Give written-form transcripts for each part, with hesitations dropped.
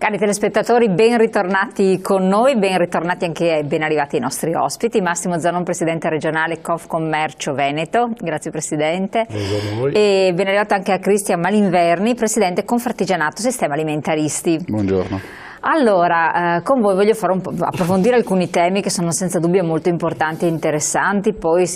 Cari telespettatori, ben ritornati con noi, ben ritornati anche ben arrivati ai nostri ospiti. Massimo Zanon, Presidente regionale Confcommercio Veneto, grazie Presidente. Buongiorno a voi. E ben arrivato anche a Cristian Malinverni, Presidente Confartigianato Sistema Alimentaristi. Buongiorno. Allora, con voi voglio approfondire alcuni temi che sono senza dubbio molto importanti e interessanti, poi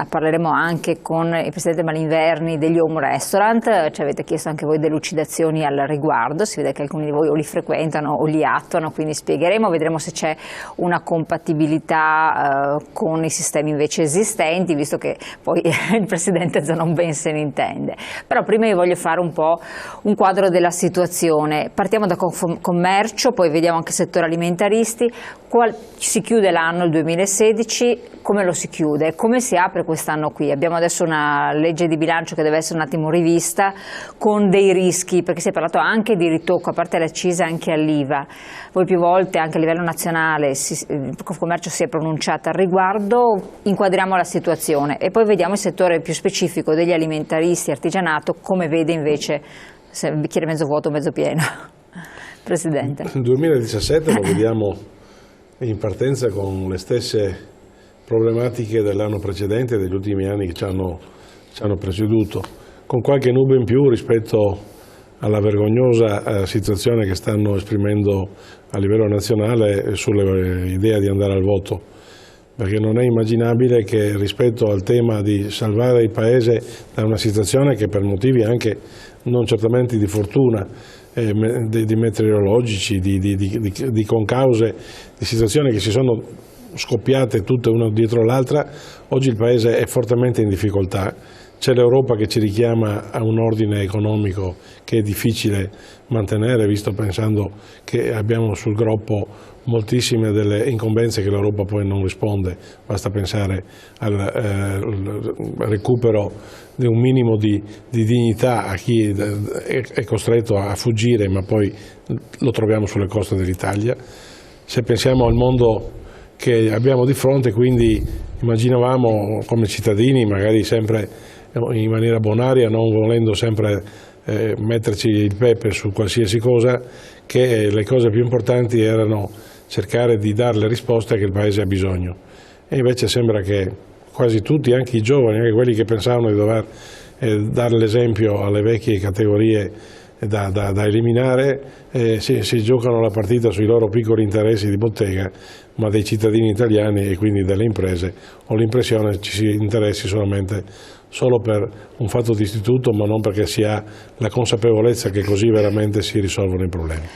parleremo anche con il Presidente Malinverni degli home restaurant, ci avete chiesto anche voi delucidazioni al riguardo, si vede che alcuni di voi o li frequentano o li attuano, quindi spiegheremo, vedremo se c'è una compatibilità con i sistemi invece esistenti, visto che poi il Presidente Zanon ben se ne intende. Però prima io voglio fare un po' un quadro della situazione, partiamo da Confcommercio, poi vediamo anche il settore alimentaristi. Si chiude l'anno, il 2016, come lo si chiude? Come si apre quest'anno qui? Abbiamo adesso una legge di bilancio che deve essere un attimo rivista con dei rischi, perché si è parlato anche di ritocco, a parte l'accisa anche all'IVA. Voi più volte anche a livello nazionale il Confcommercio si è pronunciato al riguardo, inquadriamo la situazione e poi vediamo il settore più specifico degli alimentaristi, artigianato, come vede invece se il bicchiere mezzo vuoto o mezzo pieno. Presidente. Il 2017 lo vediamo in partenza con le stesse problematiche dell'anno precedente e degli ultimi anni che ci hanno preceduto, con qualche nube in più rispetto alla vergognosa situazione che stanno esprimendo a livello nazionale sull'idea di andare al voto, perché non è immaginabile che rispetto al tema di salvare il Paese da una situazione che per motivi anche non certamente di fortuna, di meteorologici, di concause, di situazioni che si sono scoppiate tutte una dietro l'altra, oggi il Paese è fortemente in difficoltà. C'è l'Europa che ci richiama a un ordine economico che è difficile mantenere, visto pensando che abbiamo sul groppo moltissime delle incombenze che l'Europa poi non risponde, basta pensare al recupero di un minimo di dignità a chi è costretto a fuggire ma poi lo troviamo sulle coste dell'Italia. Se pensiamo al mondo che abbiamo di fronte, quindi immaginavamo come cittadini, magari sempre in maniera bonaria, non volendo sempre metterci il pepe su qualsiasi cosa, che le cose più importanti erano cercare di dare le risposte che il Paese ha bisogno. E invece sembra che quasi tutti, anche i giovani, anche quelli che pensavano di dover dare l'esempio alle vecchie categorie da eliminare, si giocano la partita sui loro piccoli interessi di bottega, ma dei cittadini italiani e quindi delle imprese ho l'impressione ci si interessi solo per un fatto di istituto, ma non perché si ha la consapevolezza che così veramente si risolvono i problemi.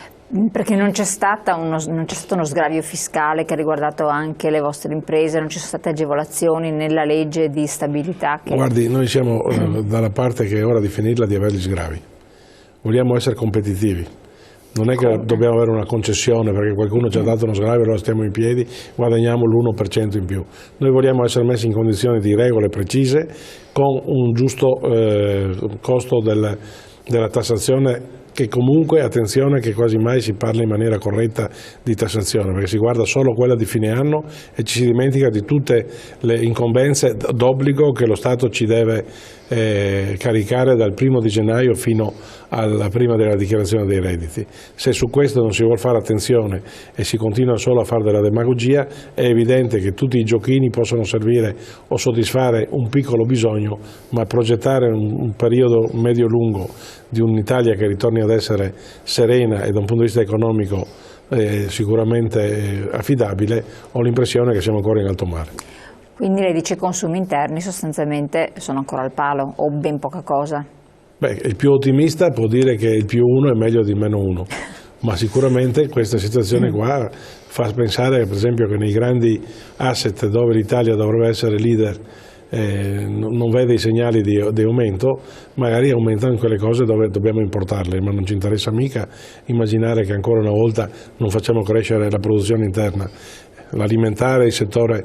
Perché non c'è stato uno sgravio fiscale che ha riguardato anche le vostre imprese, non ci sono state agevolazioni nella legge di stabilità? Guardi, noi siamo dalla parte che è ora di finirla di avere gli sgravi. Vogliamo essere competitivi. Non è che dobbiamo avere una concessione perché qualcuno ci ha dato uno sgravio e allora stiamo in piedi, guadagniamo l'1% in più. Noi vogliamo essere messi in condizioni di regole precise con un giusto costo della tassazione, che comunque, attenzione, che quasi mai si parla in maniera corretta di tassazione, perché si guarda solo quella di fine anno e ci si dimentica di tutte le incombenze d'obbligo che lo Stato ci deve caricare dal 1° di gennaio fino alla prima della dichiarazione dei redditi. Se su questo non si vuole fare attenzione e si continua solo a fare della demagogia, è evidente che tutti i giochini possono servire o soddisfare un piccolo bisogno, ma progettare un periodo medio-lungo di un'Italia che ritorni ad essere serena e da un punto di vista economico sicuramente affidabile, ho l'impressione che siamo ancora in alto mare. Quindi lei dice i consumi interni sostanzialmente sono ancora al palo o ben poca cosa? Beh, il più ottimista può dire che il +1 è meglio di -1, ma sicuramente questa situazione qua fa pensare per esempio che nei grandi asset dove l'Italia dovrebbe essere leader non vede i segnali di aumento, magari aumentano in quelle cose dove dobbiamo importarle, ma non ci interessa mica immaginare che ancora una volta non facciamo crescere la produzione interna. L'alimentare, il settore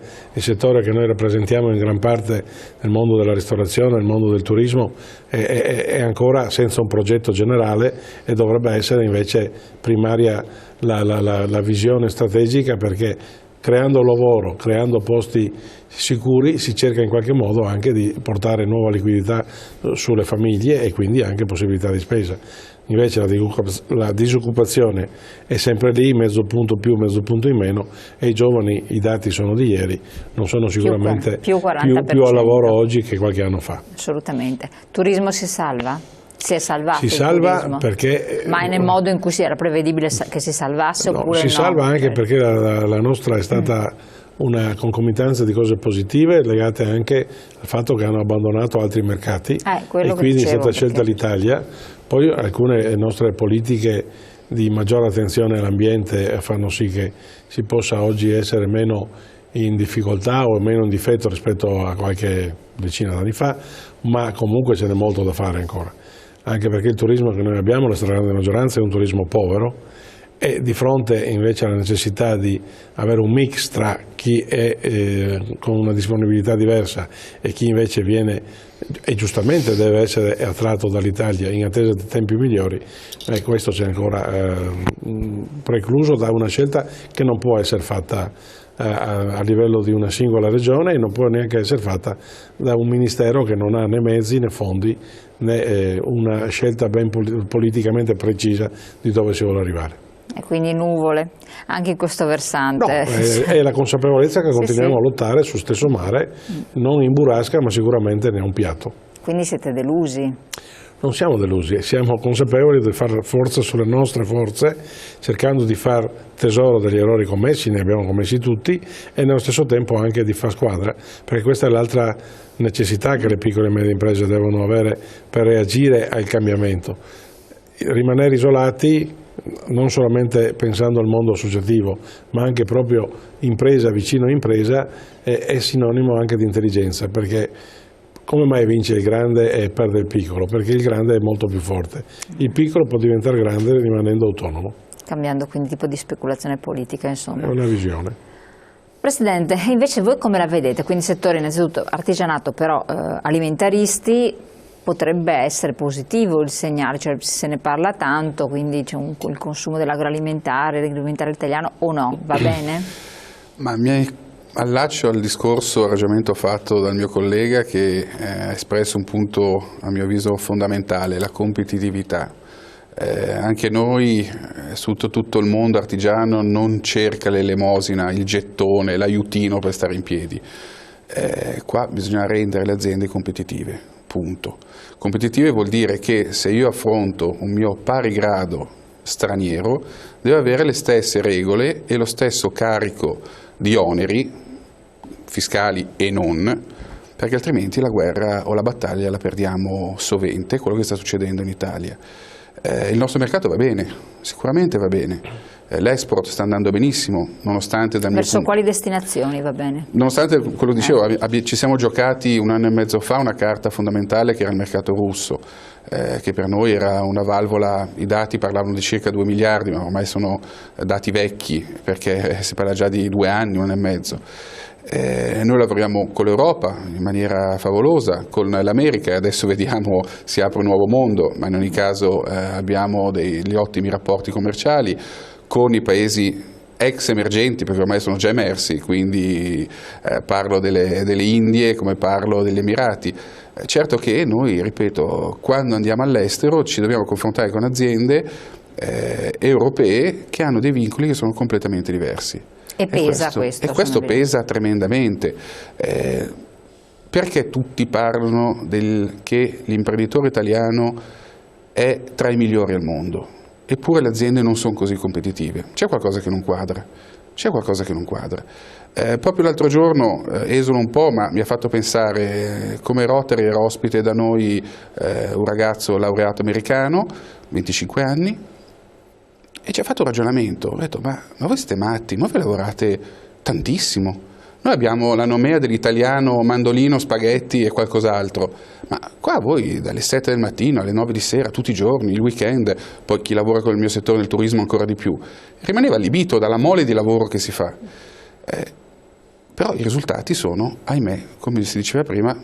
che noi rappresentiamo in gran parte nel mondo della ristorazione, nel mondo del turismo, è ancora senza un progetto generale e dovrebbe essere invece primaria la visione strategica, perché creando lavoro, creando posti sicuri, si cerca in qualche modo anche di portare nuova liquidità sulle famiglie e quindi anche possibilità di spesa. Invece la disoccupazione è sempre lì, mezzo punto più, mezzo punto in meno, e i giovani, i dati sono di ieri, non sono sicuramente più al lavoro oggi che qualche anno fa. Assolutamente. Turismo si salva? Si è salvato si salva perché... Ma è nel modo in cui era prevedibile che si salvasse oppure no? Si salva anche perché la nostra è stata una concomitanza di cose positive legate anche al fatto che hanno abbandonato altri mercati e quindi è stata scelta l'Italia. Poi alcune nostre politiche di maggiore attenzione all'ambiente fanno sì che si possa oggi essere meno in difficoltà o meno in difetto rispetto a qualche decina d'anni fa, ma comunque ce n'è molto da fare ancora. Anche perché il turismo che noi abbiamo, la stragrande maggioranza, è un turismo povero, e di fronte invece alla necessità di avere un mix tra chi è con una disponibilità diversa e chi invece viene e giustamente deve essere attratto dall'Italia in attesa di tempi migliori, questo c'è ancora precluso da una scelta che non può essere fatta a livello di una singola regione e non può neanche essere fatta da un ministero che non ha né mezzi né fondi né una scelta ben politicamente precisa di dove si vuole arrivare. E quindi nuvole, anche in questo versante. No, è la consapevolezza che continuiamo a lottare sul stesso mare, non in burrasca ma sicuramente ne è un piatto. Quindi siete delusi? Non siamo delusi, siamo consapevoli di fare forza sulle nostre forze, cercando di far tesoro degli errori commessi, ne abbiamo commessi tutti, e nello stesso tempo anche di far squadra, perché questa è l'altra necessità che le piccole e medie imprese devono avere per reagire al cambiamento. Rimanere isolati, non solamente pensando al mondo associativo, ma anche proprio impresa vicino a impresa, è sinonimo anche di intelligenza, perché come mai vince il grande e perde il piccolo? Perché il grande è molto più forte, il piccolo può diventare grande rimanendo autonomo. Cambiando quindi tipo di speculazione politica, insomma. È una visione. Presidente, invece voi come la vedete? Quindi settore innanzitutto artigianato, però alimentaristi, potrebbe essere positivo il segnale, cioè se ne parla tanto, quindi c'è il consumo dell'agroalimentare italiano o no? Va bene? Ma mi allaccio al discorso, al ragionamento fatto dal mio collega che ha espresso un punto a mio avviso fondamentale, la competitività. Anche noi, su tutto il mondo artigiano, non cerca l'elemosina, il gettone, l'aiutino per stare in piedi. Qua bisogna rendere le aziende competitive, punto. Competitive vuol dire che se io affronto un mio pari grado straniero, deve avere le stesse regole e lo stesso carico di oneri fiscali e non, perché altrimenti la guerra o la battaglia la perdiamo sovente, quello che sta succedendo in Italia. Il nostro mercato va bene, sicuramente va bene, l'export sta andando benissimo, nonostante Verso quali destinazioni va bene? Nonostante quello che dicevo, ci siamo giocati un anno e mezzo fa una carta fondamentale che era il mercato russo, che per noi era una valvola, i dati parlavano di circa 2 miliardi, ma ormai sono dati vecchi, perché si parla già di 2 anni, 1 anno e mezzo. Noi lavoriamo con l'Europa in maniera favolosa, con l'America, e adesso vediamo si apre un nuovo mondo, ma in ogni caso abbiamo degli ottimi rapporti commerciali con i paesi ex emergenti, perché ormai sono già emersi, quindi parlo delle Indie come parlo degli Emirati. Certo che noi, ripeto, quando andiamo all'estero ci dobbiamo confrontare con aziende europee che hanno dei vincoli che sono completamente diversi. E pesa questo? E questo pesa tremendamente. Perché tutti parlano che l'imprenditore italiano è tra i migliori al mondo, eppure le aziende non sono così competitive? C'è qualcosa che non quadra. C'è qualcosa che non quadra. Proprio l'altro giorno, esolo un po', ma mi ha fatto pensare, come Rotary era ospite da noi un ragazzo laureato americano, 25 anni, e ci ha fatto un ragionamento. Ho detto, ma voi siete matti, ma voi lavorate tantissimo. Noi abbiamo la nomea dell'italiano mandolino, spaghetti e qualcos'altro, ma qua voi dalle 7 del mattino alle 9 di sera, tutti i giorni, il weekend, poi chi lavora con il mio settore del turismo ancora di più, rimaneva allibito dalla mole di lavoro che si fa. Però i risultati sono, ahimè, come si diceva prima,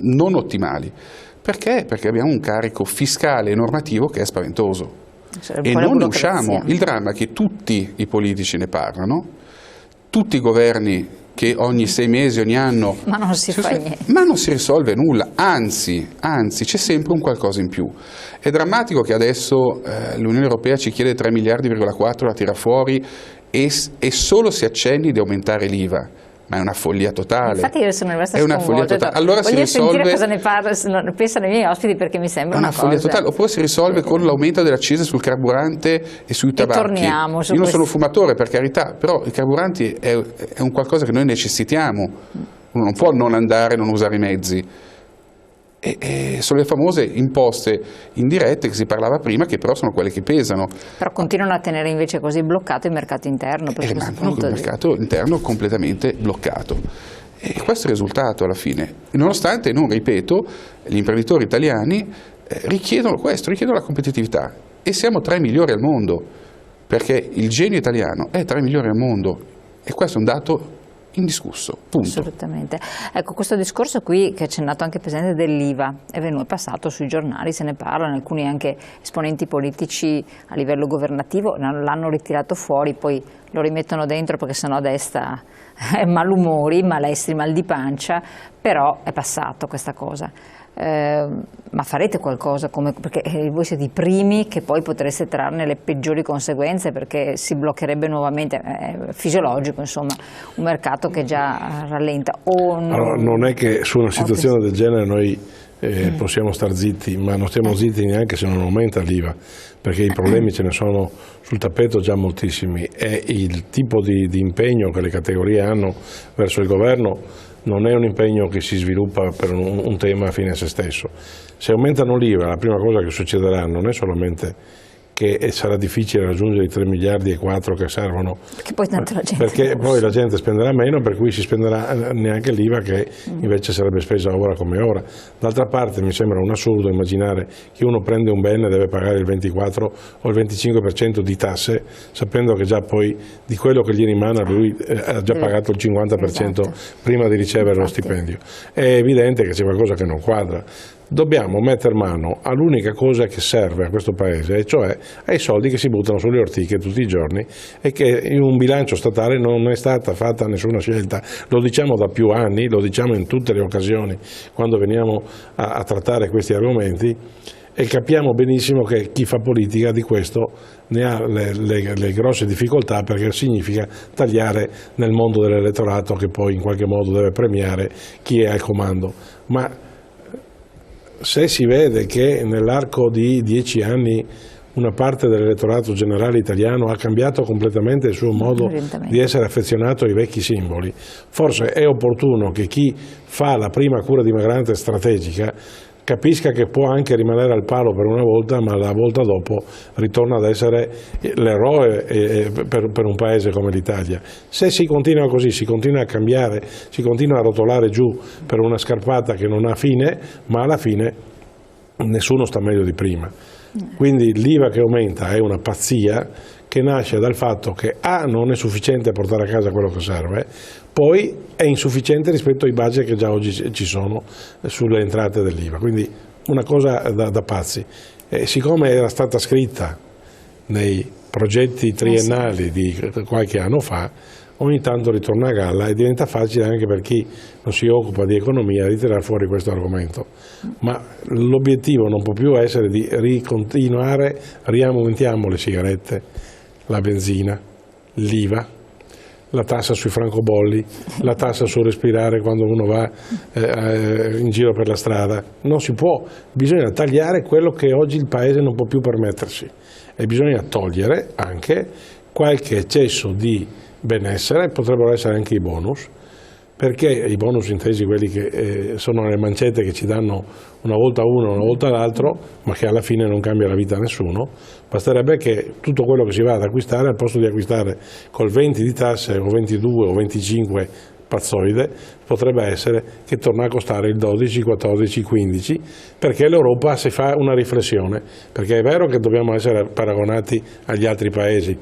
non ottimali. Perché? Perché abbiamo un carico fiscale e normativo che è spaventoso. E non ne usciamo. Il dramma è che tutti i politici ne parlano, tutti i governi che ogni 6 mesi, ogni anno... Ma non si fa niente. Ma non si risolve nulla, anzi c'è sempre un qualcosa in più. È drammatico che adesso l'Unione Europea ci chiede 3,4 miliardi da tirare fuori e solo si accenni di aumentare l'IVA. Ma è una follia totale. Infatti io sono rimasta sconvolta. È una follia totale. Allora voglio si risolve... sentire cosa ne pensano i miei ospiti, perché mi sembra una follia cosa... totale. Oppure si risolve con l'aumento delle accise sul carburante e sui tabacchi. Torniamo su io non sono fumatore, per carità, però i carburanti è un qualcosa che noi necessitiamo. Uno non può non andare, non usare i mezzi. E sono le famose imposte indirette che si parlava prima, che però sono quelle che pesano. Però continuano a tenere invece così bloccato il mercato interno. Il mercato interno completamente bloccato. E questo è il risultato alla fine. Nonostante, non ripeto, gli imprenditori italiani richiedono questo, richiedono la competitività. E siamo tra i migliori al mondo, perché il genio italiano è tra i migliori al mondo. E questo è un dato indiscusso, punto. Assolutamente. Ecco, questo discorso qui che è accennato anche il Presidente dell'IVA è passato sui giornali, se ne parlano, alcuni anche esponenti politici a livello governativo l'hanno ritirato fuori, poi lo rimettono dentro perché sennò desta malumori, malesseri, mal di pancia, però è passato questa cosa. Ma farete qualcosa, perché voi siete i primi che poi potreste trarne le peggiori conseguenze, perché si bloccherebbe nuovamente, è fisiologico insomma, un mercato che già rallenta. Allora, non è che su una situazione del genere noi possiamo star zitti, ma non stiamo zitti neanche se non aumenta l'IVA, perché i problemi ce ne sono sul tappeto già moltissimi e il tipo di impegno che le categorie hanno verso il governo non è un impegno che si sviluppa per un tema fine a se stesso. Se aumentano l'IVA, la prima cosa che succederà non è solamente che sarà difficile raggiungere i 3,4 miliardi che servono, perché poi tanto la gente, perché poi la gente spenderà meno, per cui si spenderà neanche l'IVA che invece sarebbe spesa ora come ora. D'altra parte mi sembra un assurdo immaginare che uno prende un bene e deve pagare il 24 o il 25% di tasse, sapendo che già poi di quello che gli rimane lui ha già pagato il 50% esatto, prima di ricevere lo stipendio. È evidente che c'è qualcosa che non quadra. Dobbiamo mettere mano all'unica cosa che serve a questo Paese, e cioè ai soldi che si buttano sulle ortiche tutti i giorni e che in un bilancio statale non è stata fatta nessuna scelta. Lo diciamo da più anni, lo diciamo in tutte le occasioni quando veniamo a trattare questi argomenti, e capiamo benissimo che chi fa politica di questo ne ha le grosse difficoltà, perché significa tagliare nel mondo dell'elettorato che poi in qualche modo deve premiare chi è al comando. Ma se si vede che nell'arco di 10 anni una parte dell'elettorato generale italiano ha cambiato completamente il suo modo di essere affezionato ai vecchi simboli, forse è opportuno che chi fa la prima cura dimagrante strategica capisca che può anche rimanere al palo per una volta, ma la volta dopo ritorna ad essere l'eroe per un paese come l'Italia. Se si continua così, si continua a cambiare, si continua a rotolare giù per una scarpata che non ha fine, ma alla fine nessuno sta meglio di prima. Quindi l'IVA che aumenta è una pazzia che nasce dal fatto che non è sufficiente portare a casa quello che serve, poi è insufficiente rispetto ai budget che già oggi ci sono sulle entrate dell'IVA, quindi una cosa da pazzi. Siccome era stata scritta nei progetti triennali di qualche anno fa, ogni tanto ritorna a galla e diventa facile anche per chi non si occupa di economia di tirare fuori questo argomento. Ma l'obiettivo non può più essere di ricontinuare, riaumentiamo le sigarette, la benzina, l'IVA, la tassa sui francobolli, la tassa sul respirare quando uno va in giro per la strada. Non si può, bisogna tagliare quello che oggi il Paese non può più permettersi e bisogna togliere anche qualche eccesso di benessere, potrebbero essere anche i bonus, perché i bonus intesi quelli che sono le mancette che ci danno una volta uno, una volta l'altro, ma che alla fine non cambia la vita a nessuno. Basterebbe che tutto quello che si va ad acquistare, al posto di acquistare col 20 di tasse o 22 o 25 pazzoide, potrebbe essere che torna a costare il 12, 14, 15, perché l'Europa si fa una riflessione, perché è vero che dobbiamo essere paragonati agli altri paesi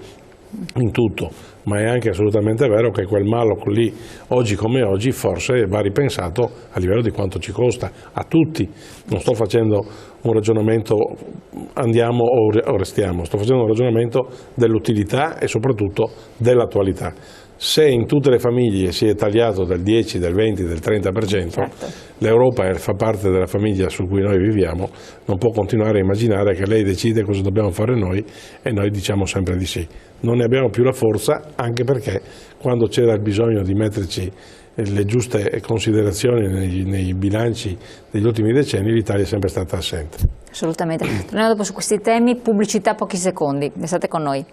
in tutto, ma è anche assolutamente vero che quel Moloch lì, oggi come oggi, forse va ripensato a livello di quanto ci costa a tutti. Non sto facendo un ragionamento andiamo o restiamo. Sto facendo un ragionamento dell'utilità e soprattutto dell'attualità. Se in tutte le famiglie si è tagliato del 10, del 20, del 30%, certo. l'Europa fa parte della famiglia su cui noi viviamo, non può continuare a immaginare che lei decide cosa dobbiamo fare noi e noi diciamo sempre di sì. Non ne abbiamo più la forza, anche perché quando c'era il bisogno di metterci le giuste considerazioni nei bilanci degli ultimi decenni, l'Italia è sempre stata assente. Assolutamente. Torniamo dopo su questi temi, pubblicità, pochi secondi, restate con noi.